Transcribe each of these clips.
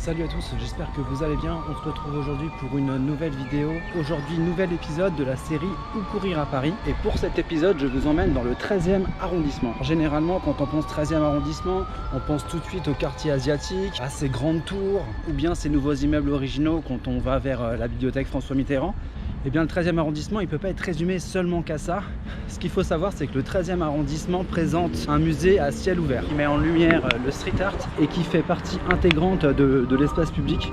Salut à tous, j'espère que vous allez bien. On se retrouve aujourd'hui pour une nouvelle vidéo. Aujourd'hui, nouvel épisode de la série Où courir à Paris. Et pour cet épisode, je vous emmène dans le 13e arrondissement. Généralement, quand on pense 13e arrondissement, on pense tout de suite au quartier asiatique, à ces grandes tours, ou bien ces nouveaux immeubles originaux quand on va vers la bibliothèque François Mitterrand. Eh bien, le 13e arrondissement, il ne peut pas être résumé seulement qu'à ça. Ce qu'il faut savoir, c'est que le 13e arrondissement présente un musée à ciel ouvert qui met en lumière le street art et qui fait partie intégrante de l'espace public.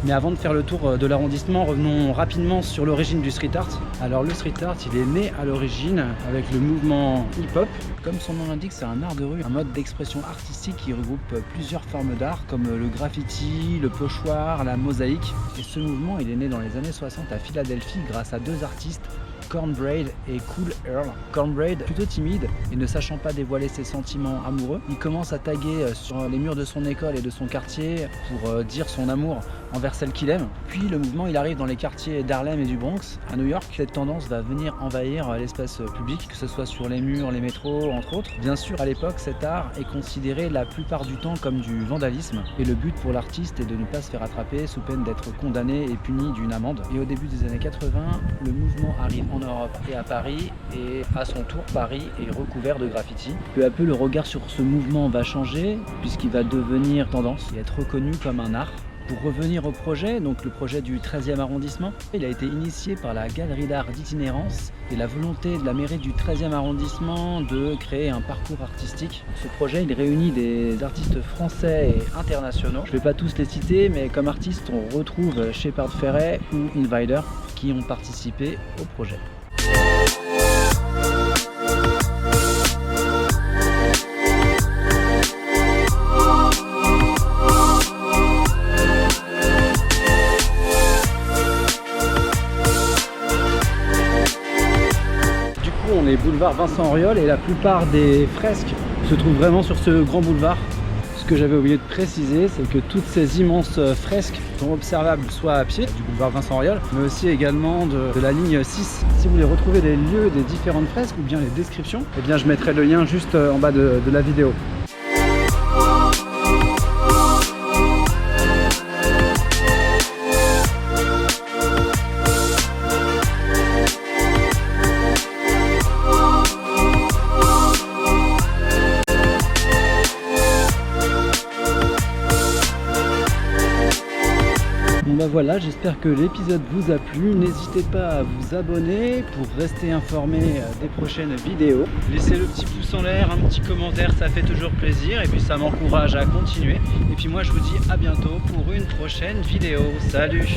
Mais avant de faire le tour de l'arrondissement, revenons rapidement sur l'origine du street art. Alors le street art, il est né à l'origine avec le mouvement hip-hop. Comme son nom l'indique, c'est un art de rue, un mode d'expression artistique qui regroupe plusieurs formes d'art comme le graffiti, le pochoir, la mosaïque. Et ce mouvement, il est né dans les années 60 à Philadelphie grâce à deux artistes, Cornbread et Cool Earl. Cornbread, plutôt timide et ne sachant pas dévoiler ses sentiments amoureux, il commence à taguer sur les murs de son école et de son quartier pour dire son amour envers celle qu'il aime. Puis le mouvement il arrive dans les quartiers d'Harlem et du Bronx à New York. Cette tendance va venir envahir l'espace public, que ce soit sur les murs, les métros, entre autres. Bien sûr, à l'époque, cet art est considéré la plupart du temps comme du vandalisme et le but pour l'artiste est de ne pas se faire attraper sous peine d'être condamné et puni d'une amende. Et au début des années 80, le mouvement arrive en Europe et à Paris, et à son tour Paris est recouvert de graffiti. Peu à peu le regard sur ce mouvement va changer puisqu'il va devenir tendance et être reconnu comme un art. Pour revenir au projet, donc le projet du 13e arrondissement, il a été initié par la galerie d'art d'itinérance et la volonté de la mairie du 13e arrondissement de créer un parcours artistique. Ce projet, il réunit des artistes français et internationaux. Je ne vais pas tous les citer, mais comme artistes, on retrouve Shepard Fairey ou Invader qui ont participé au projet. On est boulevard Vincent Auriol et la plupart des fresques se trouvent vraiment sur ce grand boulevard. Ce que j'avais oublié de préciser, c'est que toutes ces immenses fresques sont observables soit à pied du boulevard Vincent Auriol, mais aussi également de la ligne 6. Si vous voulez retrouver les lieux des différentes fresques ou bien les descriptions, eh bien je mettrai le lien juste en bas de la vidéo. Voilà, j'espère que l'épisode vous a plu. N'hésitez pas à vous abonner pour rester informé des prochaines vidéos. Laissez le petit pouce en l'air, un petit commentaire, ça fait toujours plaisir et puis ça m'encourage à continuer. Et puis moi je vous dis à bientôt pour une prochaine vidéo. Salut!